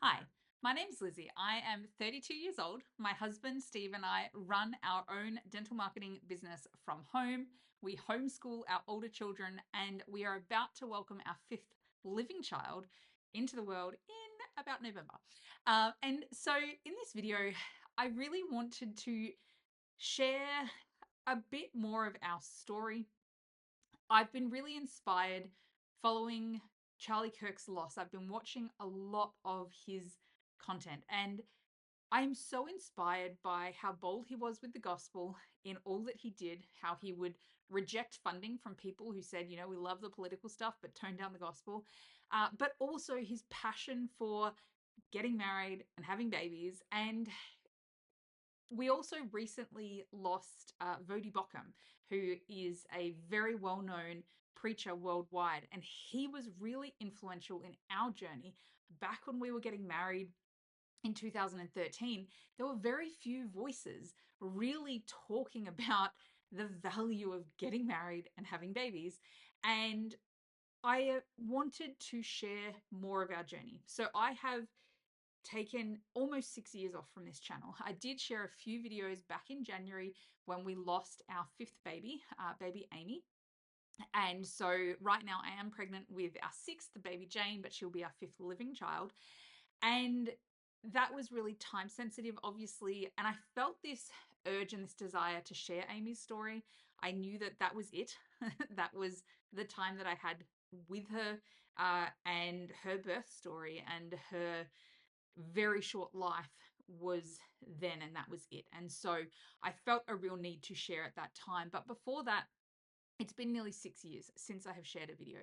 Hi, my name's Lizzie. I am 32 years old. My husband, Steve, and I run our own dental marketing business from home. We homeschool our older children, and we are about to welcome our fifth living child into the world in about November. And so, in this video, I really wanted to share a bit more of our story. I've been really inspired following Charlie Kirk's loss. I've been watching a lot of his content, and I'm so inspired by how bold he was with the gospel in all that he did, how he would reject funding from people who said, we love the political stuff, but tone down the gospel. But also his passion for getting married and having babies. And we also recently lost Vodi Bockham, who is a very well known preacher worldwide. And he was really influential in our journey. Back when we were getting married in 2013, there were very few voices really talking about the value of getting married and having babies. And I wanted to share more of our journey. So I have taken almost 6 years off from this channel. I did share a few videos back in January when we lost our fifth baby, baby Amy. And so right now I am pregnant with our sixth, baby Jane, but she'll be our fifth living child. And that was really time sensitive, obviously. And I felt this urge and this desire to share Amy's story. I knew that that was it. That was the time that I had with her, and her birth story and her very short life was then, and that was it. And so I felt a real need to share at that time. But before that, it's been nearly 6 years since I have shared a video.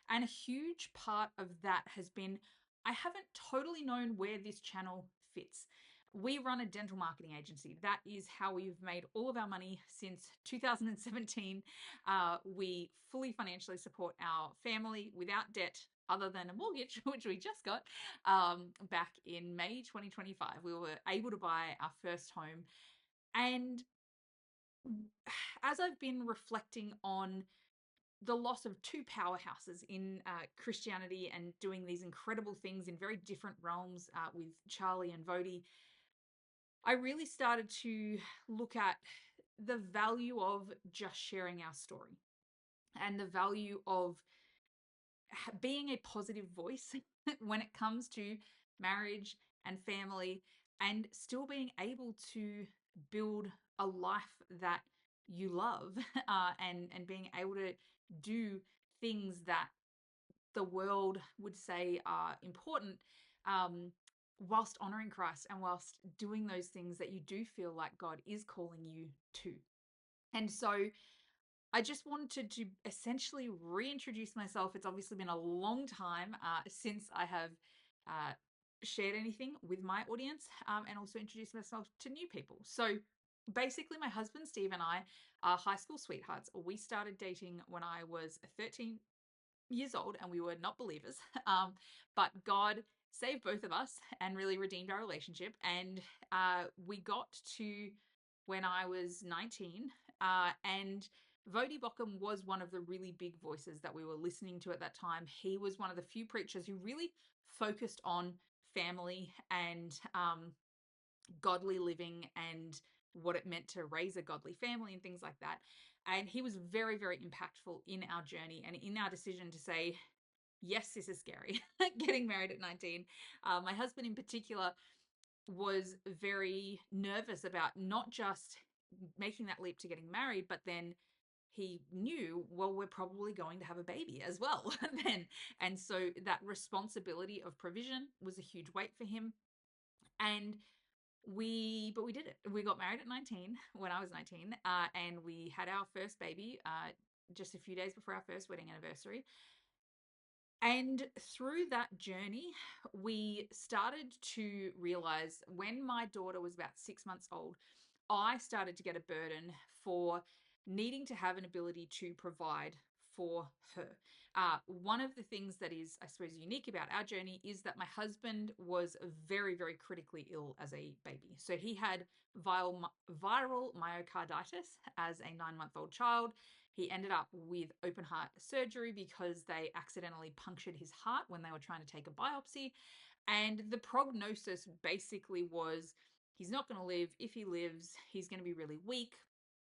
And a huge part of that has been I haven't totally known where this channel fits. We run a dental marketing agency. That is how we've made all of our money since 2017. We fully financially support our family without debt other than a mortgage, which we just got back in May 2025. We were able to buy our first home. And as I've been reflecting on the loss of two powerhouses in Christianity and doing these incredible things in very different realms with Charlie and Vodi, I really started to look at the value of just sharing our story and the value of being a positive voice when it comes to marriage and family, and still being able to build a life that you love, and being able to do things that the world would say are important, um, whilst honoring Christ and whilst doing those things that you do feel like God is calling you to. And so I just wanted to essentially reintroduce myself. It's obviously been a long time since I have uh, shared anything with my audience, and also introduce myself to new people. So basically, my husband Steve and I are high school sweethearts. We started dating when I was 13 years old, and we were not believers. But God saved both of us and really redeemed our relationship. And we got to when I was 19, and Vodi Bockham was one of the really big voices that we were listening to at that time. He was one of the few preachers who really focused on family and godly living and what it meant to raise a godly family and things like that. And he was very, very impactful in our journey and in our decision to say, yes, this is scary. Getting married at 19. My husband, in particular, was very nervous about not just making that leap to getting married, but then he knew, well, we're probably going to have a baby as well then. And so that responsibility of provision was a huge weight for him. And but we did it. We got married at 19 when I was 19, and we had our first baby just a few days before our first wedding anniversary. And through that journey, we started to realize when my daughter was about 6 months old, I started to get a burden for needing to have an ability to provide for her. One of the things that is, I suppose, unique about our journey is that my husband was very, very critically ill as a baby. So he had viral myocarditis as a 9-month-old child. He ended up with open heart surgery because they accidentally punctured his heart when they were trying to take a biopsy. And the prognosis basically was he's not going to live. If he lives, he's going to be really weak.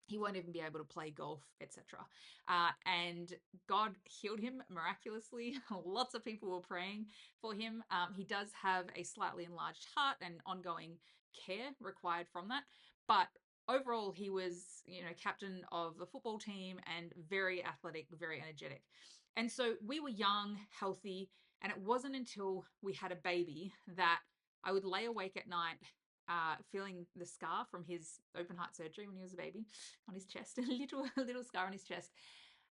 He won't even be able to play golf, etc. And God healed him miraculously. Lots of people were praying for him. He does have a slightly enlarged heart and ongoing care required from that. But overall, he was, captain of the football team and very athletic, very energetic. And so we were young, healthy, and it wasn't until we had a baby that I would lay awake at night feeling the scar from his open heart surgery when he was a baby on his chest, a little scar on his chest.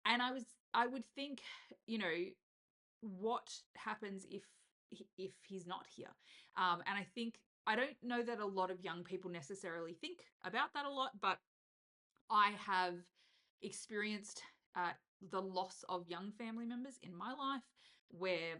And I would think, what happens if he's not here? And I think I don't know that a lot of young people necessarily think about that a lot, but I have experienced the loss of young family members in my life where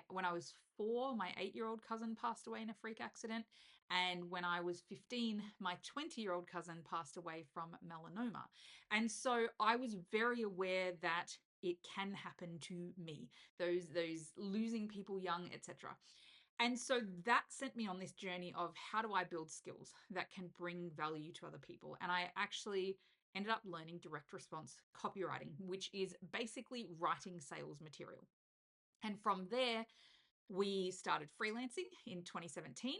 when I was 4, my 8-year-old cousin passed away in a freak accident. And when I was 15, my 20-year-old cousin passed away from melanoma. And so I was very aware that it can happen to me, those losing people young, etc. And so that sent me on this journey of how do I build skills that can bring value to other people. And I actually ended up learning direct response copywriting, which is basically writing sales material. And from there, we started freelancing in 2017,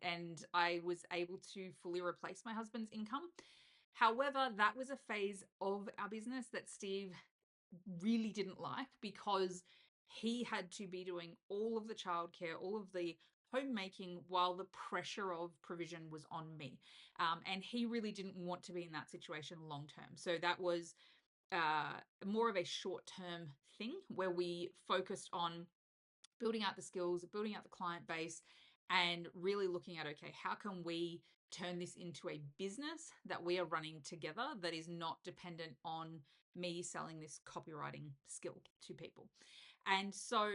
and I was able to fully replace my husband's income. However, that was a phase of our business that Steve really didn't like because he had to be doing all of the childcare, all of the homemaking while the pressure of provision was on me. And he really didn't want to be in that situation long term. So that was more of a short term thing where we focused on building out the skills, building out the client base, and really looking at, okay, how can we turn this into a business that we are running together that is not dependent on me selling this copywriting skill to people. And so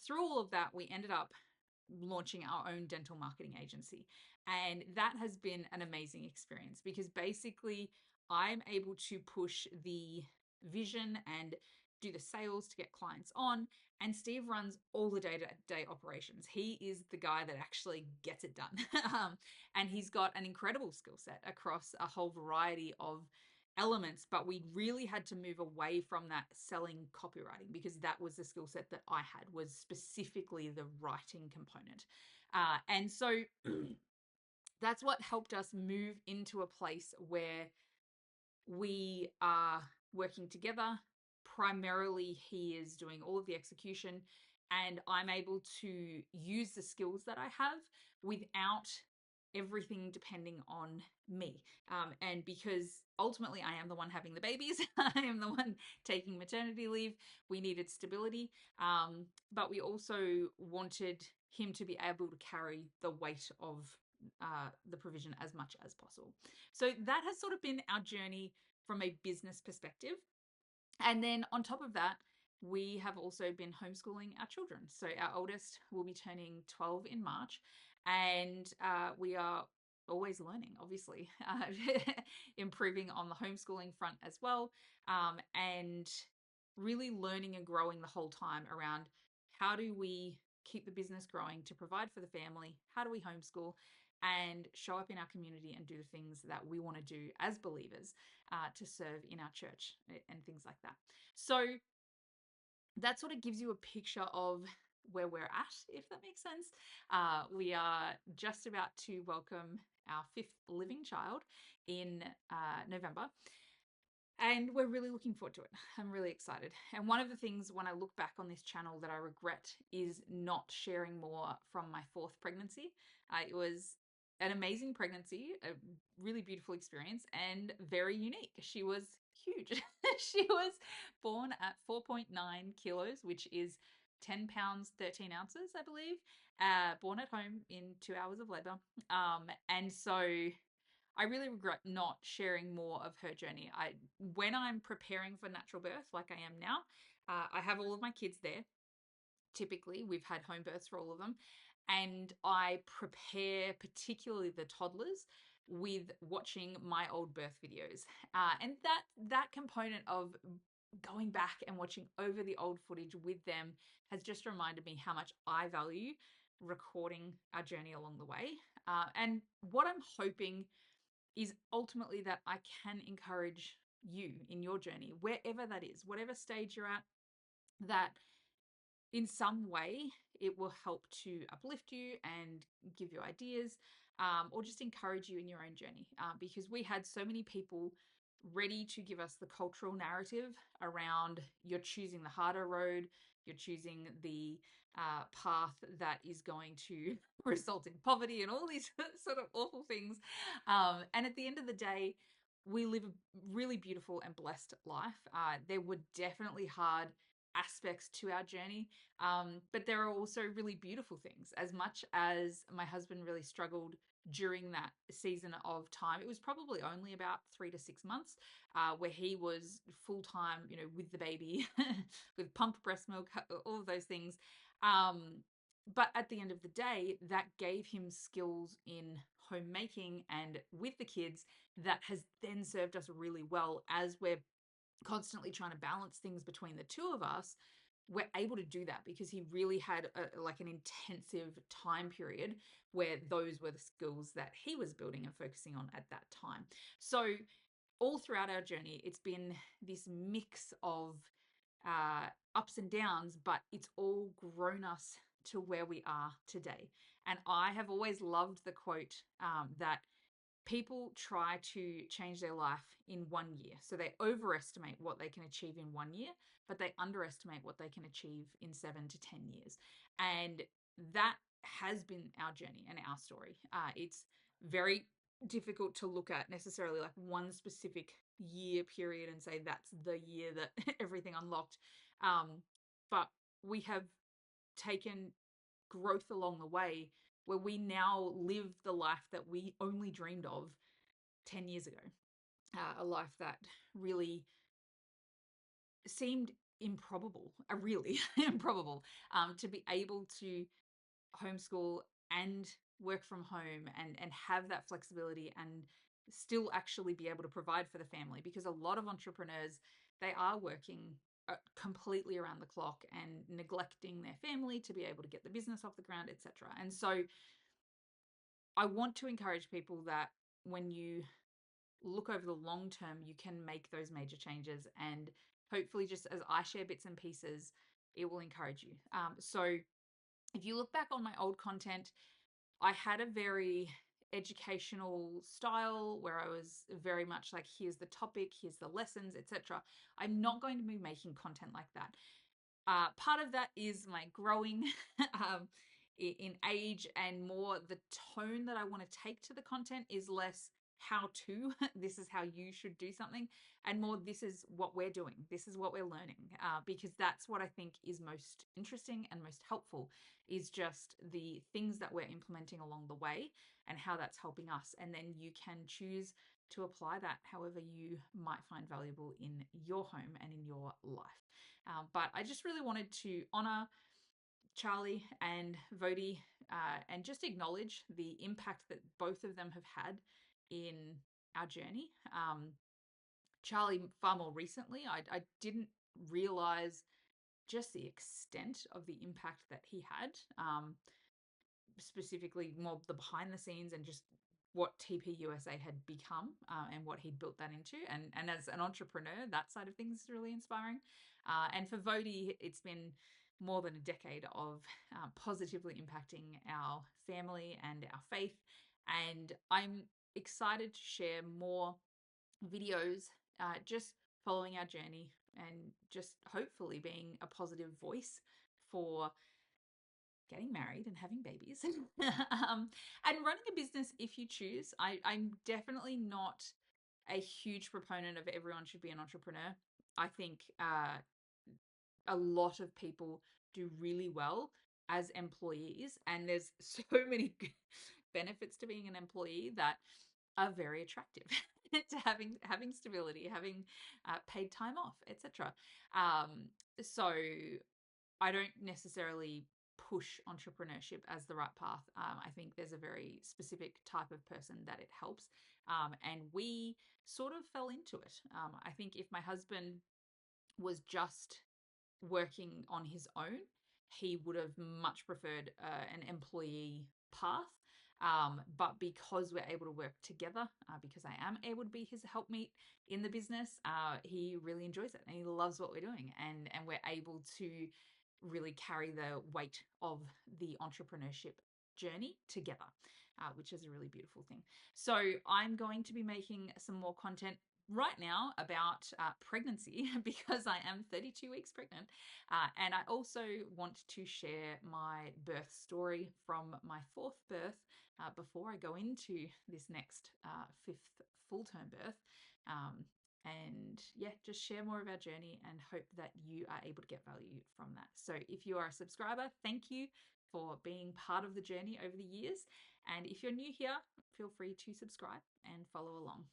through all of that, we ended up launching our own dental marketing agency. And that has been an amazing experience because basically I'm able to push the vision and do the sales to get clients on. And Steve runs all the day-to-day operations. He is the guy that actually gets it done. And he's got an incredible skill set across a whole variety of elements, but we really had to move away from that selling copywriting because that was the skill set that I had, was specifically the writing component. And so that's what helped us move into a place where we are working together. Primarily, he is doing all of the execution, and I'm able to use the skills that I have without everything depending on me. And because ultimately I am the one having the babies, I am the one taking maternity leave, we needed stability. But we also wanted him to be able to carry the weight of the provision as much as possible. So that has sort of been our journey from a business perspective. And then on top of that, we have also been homeschooling our children. So our oldest will be turning 12 in March, and we are always learning, obviously, improving on the homeschooling front as well, and really learning and growing the whole time around how do we keep the business growing to provide for the family, how do we homeschool, and show up in our community and do the things that we want to do as believers to serve in our church and things like that. So that sort of gives you a picture of where we're at, if that makes sense. We are just about to welcome our 5th living child in November. And we're really looking forward to it. I'm really excited. And one of the things when I look back on this channel that I regret is not sharing more from my 4th pregnancy. It was an amazing pregnancy, a really beautiful experience, and very unique. She was huge. She was born at 4.9 kilos, which is 10 pounds, 13 ounces, I believe, born at home in 2 hours of labor. And so I really regret not sharing more of her journey. When I'm preparing for natural birth, like I am now, I have all of my kids there. Typically, we've had home births for all of them. And I prepare particularly the toddlers with watching my old birth videos. And that component of going back and watching over the old footage with them has just reminded me how much I value recording our journey along the way. And what I'm hoping is ultimately that I can encourage you in your journey, wherever that is, whatever stage you're at, that in some way it will help to uplift you and give you ideas, or just encourage you in your own journey, because we had so many people ready to give us the cultural narrative around you're choosing the harder road, you're choosing the path that is going to result in poverty and all these sort of awful things. And at the end of the day, we live a really beautiful and blessed life. There were definitely hard aspects to our journey, but there are also really beautiful things. As much as my husband really struggled during that season of time, it was probably only about 3 to 6 months, where he was full time, with the baby, with pumped breast milk, all of those things. But at the end of the day, that gave him skills in homemaking and with the kids that has then served us really well as we're constantly trying to balance things between the two of us. We're able to do that because he really had like an intensive time period where those were the skills that he was building and focusing on at that time. So all throughout our journey, it's been this mix of ups and downs, but it's all grown us to where we are today. And I have always loved the quote, that people try to change their life in 1 year. So they overestimate what they can achieve in 1 year, but they underestimate what they can achieve in 7 to 10 years. And that has been our journey and our story. It's very difficult to look at necessarily like one specific year period and say that's the year that everything unlocked. But we have taken growth along the way where we now live the life that we only dreamed of 10 years ago. A life that really seemed improbable, really improbable, to be able to homeschool and work from home and have that flexibility and still actually be able to provide for the family, because a lot of entrepreneurs, they are working completely around the clock and neglecting their family to be able to get the business off the ground, etc. And so I want to encourage people that when you look over the long term, you can make those major changes. And hopefully, just as I share bits and pieces, it will encourage you. So if you look back on my old content, I had a very educational style where I was very much like, here's the topic, here's the lessons, etc. I'm not going to be making content like that. Part of that is my growing in age, and more the tone that I want to take to the content is less how to, this is how you should do something, and more this is what we're doing, this is what we're learning, because that's what I think is most interesting and most helpful, is just the things that we're implementing along the way and how that's helping us. And then you can choose to apply that however you might find valuable in your home and in your life. But I just really wanted to honor Charlie and Vodi, and just acknowledge the impact that both of them have had in our journey. Charlie, far more recently, I didn't realize just the extent of the impact that he had, specifically more the behind the scenes and just what TP USA had become, and what he'd built that into. And as an entrepreneur, that side of things is really inspiring. And for Vodi, it's been more than a decade of positively impacting our family and our faith. And I'm excited to share more videos, just following our journey and just hopefully being a positive voice for getting married and having babies, and running a business if you choose. I'm definitely not a huge proponent of everyone should be an entrepreneur. I think a lot of people do really well as employees, and there's so many benefits to being an employee that are very attractive to having stability, having paid time off, etc. So I don't necessarily push entrepreneurship as the right path. I think there's a very specific type of person that it helps. And we sort of fell into it. I think if my husband was just working on his own, he would have much preferred an employee path. But because we're able to work together, because I am able to be his helpmeet in the business, he really enjoys it and he loves what we're doing. And we're able to really carry the weight of the entrepreneurship journey together, which is a really beautiful thing. So I'm going to be making some more content right now about pregnancy because I am 32 weeks pregnant. And I also want to share my birth story from my fourth birth before I go into this next fifth full-term birth. And yeah, just share more of our journey and hope that you are able to get value from that. So if you are a subscriber, thank you for being part of the journey over the years. And if you're new here, feel free to subscribe and follow along.